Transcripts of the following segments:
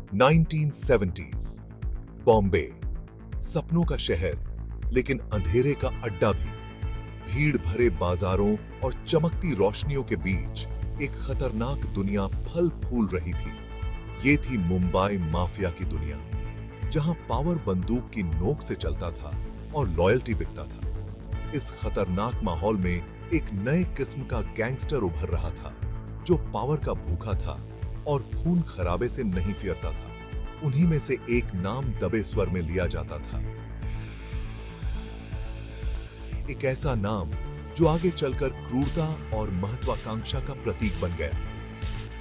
1970s Bombay, सपनों का शहर लेकिन अंधेरे का अड्डा भी। भीड़ भरे बाजारों और चमकती रोशनियों के बीच एक खतरनाक दुनिया फल फूल रही थी। ये थी मुंबई माफिया की दुनिया, जहां पावर बंदूक की नोक से चलता था और लॉयल्टी बिकता था। इस खतरनाक माहौल में एक नए किस्म का गैंगस्टर उभर रहा था, जो पावर का भूखा था और खून खराबे से नहीं फिरता था। उन्हीं में से एक नाम दबे स्वर में लिया जाता था, एक ऐसा नाम जो आगे चलकर क्रूरता और महत्वाकांक्षा का प्रतीक बन गया,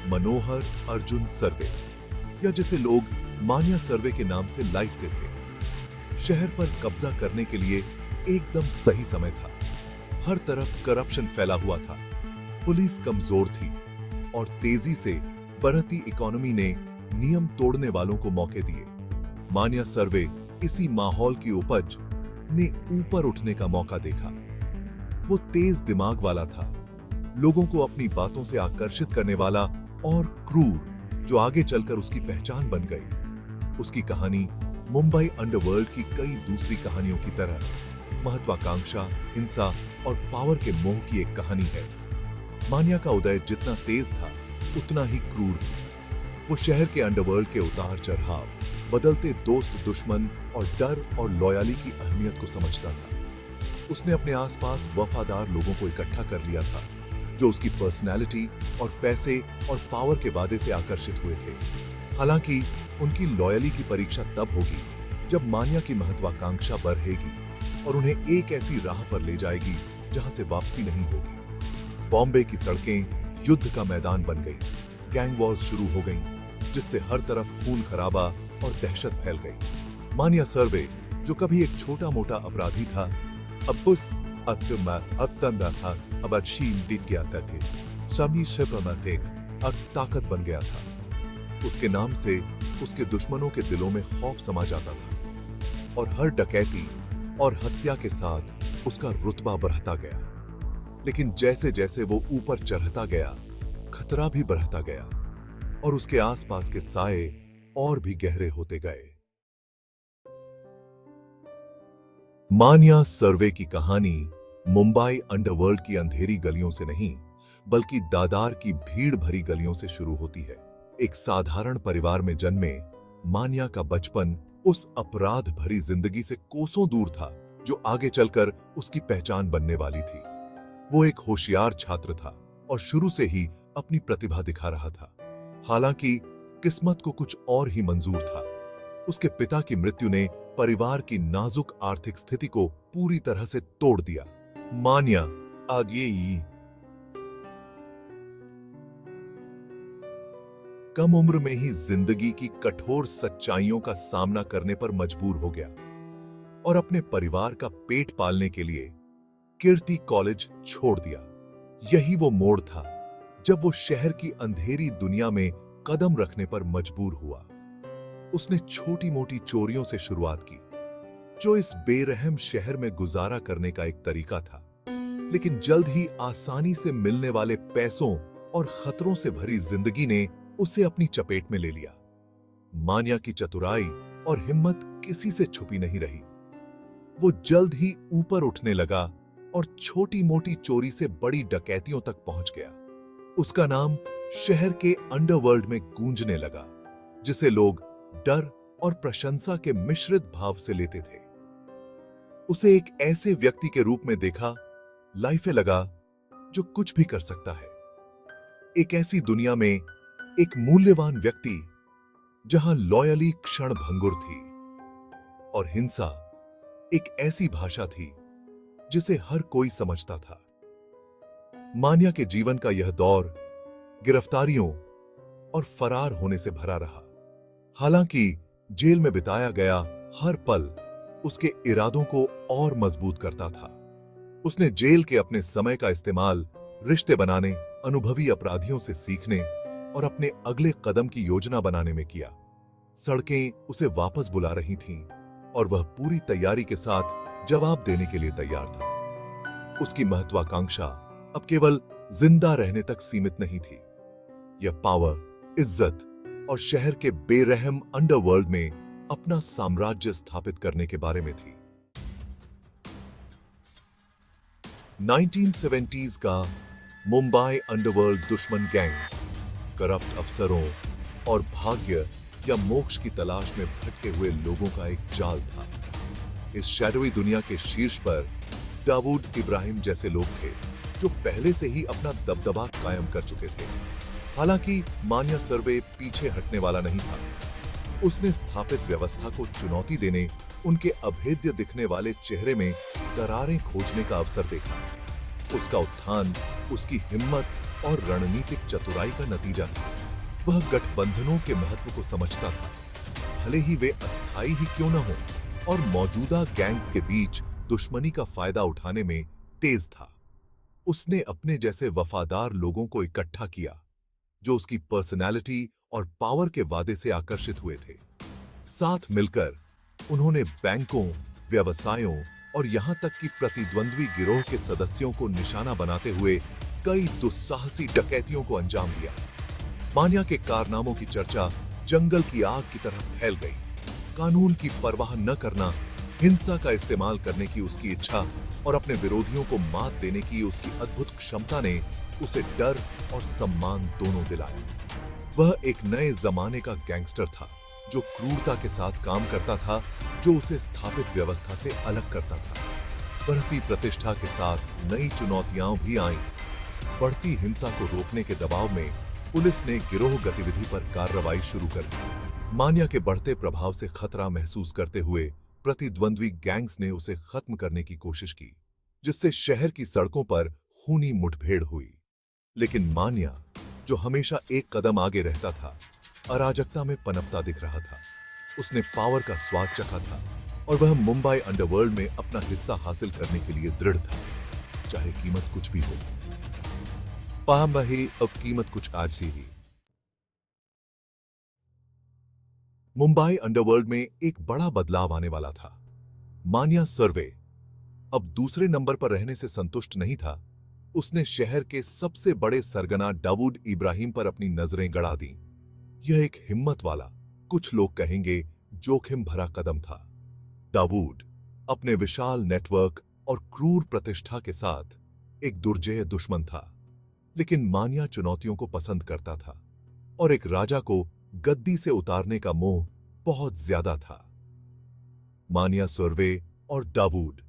मनोहर अर्जुन सर्वे, या जिसे लोग मान्या सर्वे के नाम से लाइफते थे। शहर पर कब्जा करने के लिए एकदम सही समय था। हर तरफ करप्शन फैला हुआ था, पुलिस कमजोर थी और तेजी से बढ़ती इकोनॉमी ने नियम तोड़ने वालों को मौके दिए। मान्या सर्वे इसी माहौल की उपज ने ऊपर उठने का मौका देखा। वो तेज दिमाग वाला था, लोगों को अपनी बातों से आकर्षित करने वाला और क्रूर, जो आगे चलकर उसकी पहचान बन गई। उसकी कहानी मुंबई अंडरवर्ल्ड की कई दूसरी कहानियों की तरह महत्वाकांक्षा, हिंसा और पावर के मोह की एक कहानी है। मान्या का उदय जितना तेज था, उतना ही क्रूर भी। वो शहर के अंडरवर्ल्ड के उतार चढ़ाव, बदलते दोस्त दुश्मन और डर और लॉयल्टी की अहमियत को समझता था। उसने अपने आसपास वफादार लोगों को इकट्ठा कर लिया था, जो उसकी पर्सनैलिटी और पैसे और पावर के वादे से आकर्षित हुए थे। हालांकि उनकी लॉयल्टी की परीक्षा तब होगी जब मान्या की महत्वाकांक्षा बढ़ेगी और उन्हें एक ऐसी राह पर ले जाएगी जहां से वापसी नहीं होगी। बॉम्बे की सड़कें युद्ध का मैदान बन गई, गैंग वॉर्स शुरू हो गईं, जिससे हर तरफ खून खराबा और दहशत फैल गई। मान्या सर्वे, जो कभी एक छोटा मोटा अपराधी था, अब उस ताकत बन गया था। उसके नाम से उसके दुश्मनों के दिलों में खौफ समा जाता था और हर डकैती और हत्या के साथ उसका रुतबा बढ़ता गया। लेकिन जैसे जैसे वो ऊपर चढ़ता गया, खतरा भी बढ़ता गया और उसके आसपास के साए और भी गहरे होते गए। मान्या सर्वे की कहानी मुंबई अंडरवर्ल्ड की अंधेरी गलियों से नहीं, बल्कि दादर की भीड़ भरी गलियों से शुरू होती है। एक साधारण परिवार में जन्मे मान्या का बचपन उस अपराध भरी जिंदगी से कोसों दूर था, जो आगे चलकर उसकी पहचान बनने वाली थी। वो एक होशियार छात्र था और शुरू से ही अपनी प्रतिभा दिखा रहा था। हालांकि किस्मत को कुछ और ही मंजूर था। उसके पिता की मृत्यु ने परिवार की नाजुक आर्थिक स्थिति को पूरी तरह से तोड़ दिया। मान्या आगे ही कम उम्र में ही जिंदगी की कठोर सच्चाइयों का सामना करने पर मजबूर हो गया और अपने परिवार का पेट पालने के लिए कीर्ति कॉलेज छोड़ दिया। यही वो मोड़ था जब वो शहर की अंधेरी दुनिया में कदम रखने पर मजबूर हुआ। उसने छोटी मोटी चोरियों से शुरुआत की, जो इस बेरहम शहर में गुजारा करने का एक तरीका था। लेकिन जल्द ही आसानी से मिलने वाले पैसों और खतरों से भरी जिंदगी ने उसे अपनी चपेट में ले लिया। मान्या की चतुराई और हिम्मत किसी से छुपी नहीं रही। वो जल्द ही ऊपर उठने लगा और छोटी मोटी चोरी से बड़ी डकैतियों तक पहुंच गया। उसका नाम शहर के अंडरवर्ल्ड में गूंजने लगा, जिसे लोग डर और प्रशंसा के मिश्रित भाव से लेते थे। उसे एक ऐसे व्यक्ति के रूप में देखा, लाइफे लगा, जो कुछ भी कर सकता है। एक ऐसी दुनिया में एक मूल्यवान व्यक्ति, जहां लॉयल्टी क्षण भंगुर थी और हिंसा एक ऐसी भाषा थी जिसे हर कोई समझता था। मान्या के जीवन का यह दौर गिरफ्तारियों और फरार होने से भरा रहा। हालांकि जेल में बिताया गया हर पल उसके इरादों को और मजबूत करता था। उसने जेल के अपने समय का इस्तेमाल रिश्ते बनाने, अनुभवी अपराधियों से सीखने और अपने अगले कदम की योजना बनाने में किया। सड़कें उसे वापस बुला रही थीं और वह पूरी तैयारी के साथ जवाब देने के लिए तैयार था। उसकी महत्वाकांक्षा अब केवल जिंदा रहने तक सीमित नहीं थी। यह पावर, इज्जत और शहर के बेरहम अंडरवर्ल्ड में अपना साम्राज्य स्थापित करने के बारे में थी। 1970s का मुंबई अंडरवर्ल्ड दुश्मन गैंग्स, करप्ट अफसरों और भाग्य या मोक्ष की तलाश में भटके हुए लोगों का एक जाल था। इस शैडोई दुनिया के शीर्ष पर दाऊद इब्राहिम जैसे लोग थे जो पहले से ही अपना दबदबा कायम कर चुके थे। हालांकि मान्या सर्वे पीछे हटने वाला नहीं था। उसने स्थापित व्यवस्था को चुनौती देने, उनके अभेद्य दिखने वाले चेहरे में दरारें खोजने का अवसर देखा। उसका उत्थान उसकी हिम्मत और रणनीतिक चतुराई का नतीजा था। वह गठबंधनों के महत्व को समझता था, भले ही वे अस्थायी ही क्यों न हो, और मौजूदा गैंग्स के बीच दुश्मनी का फायदा उठाने में तेज था। उसने अपने जैसे वफादार लोगों को इकट्ठा किया जो उसकी पर्सनैलिटी और पावर के वादे से आकर्षित हुए थे। साथ मिलकर उन्होंने बैंकों, व्यवसायों और यहां तक कि प्रतिद्वंद्वी गिरोह के सदस्यों को निशाना बनाते हुए कई दुस्साहसी डकैतियों को अंजाम दिया। मान्या के कारनामों की चर्चा जंगल की आग की तरह फैल गई। कानून की परवाह न करना, हिंसा का इस्तेमाल करने की उसकी इच्छा और अपने विरोधियों को मात देने की उसकी अद्भुत क्षमता ने उसे डर और सम्मान दोनों दिलाया। वह एक नए जमाने का गैंगस्टर था जो क्रूरता के साथ काम करता था, जो उसे स्थापित व्यवस्था से अलग करता था। बढ़ती प्रतिष्ठा के साथ नई चुनौतियां भी आईं। बढ़ती हिंसा को रोकने के दबाव में पुलिस ने गिरोह गतिविधि पर कार्रवाई शुरू कर दी। मान्या के बढ़ते प्रभाव से खतरा महसूस करते हुए प्रतिद्वंद्वी गैंग्स ने उसे खत्म करने की कोशिश की, जिससे शहर की सड़कों पर खूनी मुठभेड़ हुई। लेकिन मान्या, जो हमेशा एक कदम आगे रहता था, अराजकता में पनपता दिख रहा था। उसने पावर का स्वाद चखा था और वह मुंबई अंडरवर्ल्ड में अपना हिस्सा हासिल करने के लिए दृढ़ था, चाहे कीमत कुछ भी हो। पाम रही अब कीमत कुछ ऐसी ही। मुंबई अंडरवर्ल्ड में एक बड़ा बदलाव आने वाला था। मान्या सर्वे अब दूसरे नंबर पर रहने से संतुष्ट नहीं था। उसने शहर के सबसे बड़े सरगना दाऊद इब्राहिम पर अपनी नजरें गड़ा दी। यह एक हिम्मत वाला, कुछ लोग कहेंगे जोखिम भरा कदम था। दाऊद अपने विशाल नेटवर्क और क्रूर प्रतिष्ठा के साथ एक दुर्जय दुश्मन था, लेकिन मान्या चुनौतियों को पसंद करता था और एक राजा को गद्दी से उतारने का मोह बहुत ज्यादा था। मान्या सर्वे और दाऊद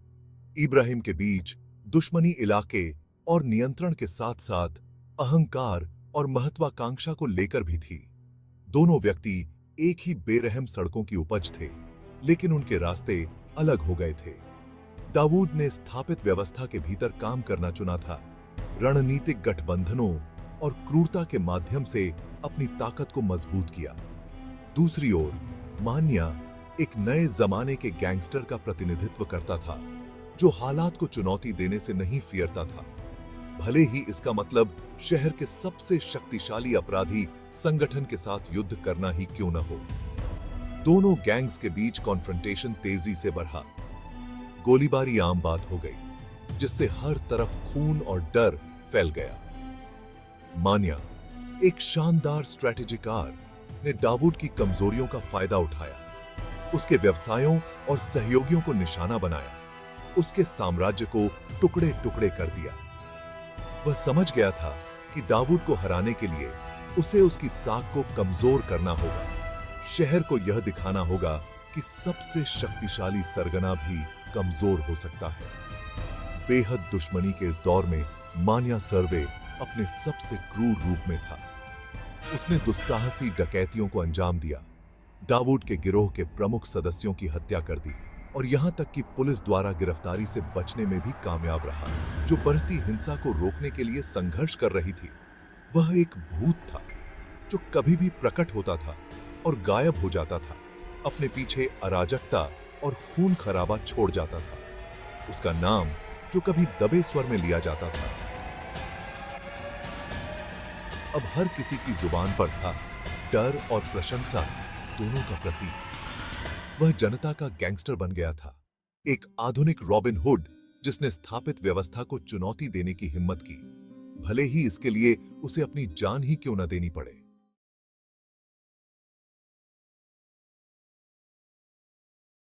इब्राहिम के बीच दुश्मनी इलाके और नियंत्रण के साथ साथ अहंकार और महत्वाकांक्षा को लेकर भी थी। दोनों व्यक्ति एक ही बेरहम सड़कों की उपज थे, लेकिन उनके रास्ते अलग हो गए थे। दाऊद ने स्थापित व्यवस्था के भीतर काम करना चुना था, रणनीतिक गठबंधनों और क्रूरता के माध्यम से अपनी ताकत को मजबूत किया। दूसरी ओर मान्या एक नए जमाने के गैंगस्टर का प्रतिनिधित्व करता था, जो हालात को चुनौती देने से नहीं फिरता था, भले ही इसका मतलब शहर के सबसे शक्तिशाली अपराधी संगठन के साथ युद्ध करना ही क्यों न हो। दोनों गैंग्स के बीच कॉन्फ्रंटेशन तेजी से बढ़ा। गोलीबारी आम बात हो गई, जिससे हर तरफ खून और डर फैल गया। मान्या, एक शानदार स्ट्रैटेजिकार, ने दाऊद की कमजोरियों का फायदा उठाया, उसके व्यवसायों और सहयोगियों को निशाना बनाया, उसके साम्राज्य को टुकड़े टुकड़े कर दिया। वह समझ गया था कि दाऊद को हराने के लिए उसे उसकी साख को कमजोर करना होगा। शहर को यह दिखाना होगा कि सबसे शक्तिशाली सरगना भी कमजोर हो सकता है। बेहद दुश्मनी के इस दौर में मान्या सर्वे अपने सबसे क्रूर रूप में था। उसने दुस्साहसी डकैतियों को अंजाम दिया, दाऊद के गिरोह के प्रमुख सदस्यों की हत्या कर दी और यहां तक कि पुलिस द्वारा गिरफ्तारी से बचने में भी कामयाब रहा। जो बढ़ती हिंसा को रोकने के लिए संघर्ष कर रही थी, वह एक भूत था जो कभी भी प्रकट होता था और गायब हो जाता था, अपने पीछे अराजकता और खून खराबा छोड़ जाता था। उसका नाम जो कभी दबे स्वर में लिया जाता था, अब हर किसी की जुबान पर था, डर और प्रशंसा दोनों का प्रतीक। वह जनता का गैंगस्टर बन गया था, एक आधुनिक रॉबिन हुड जिसने स्थापित व्यवस्था को चुनौती देने की हिम्मत की, भले ही इसके लिए उसे अपनी जान ही क्यों न देनी पड़े।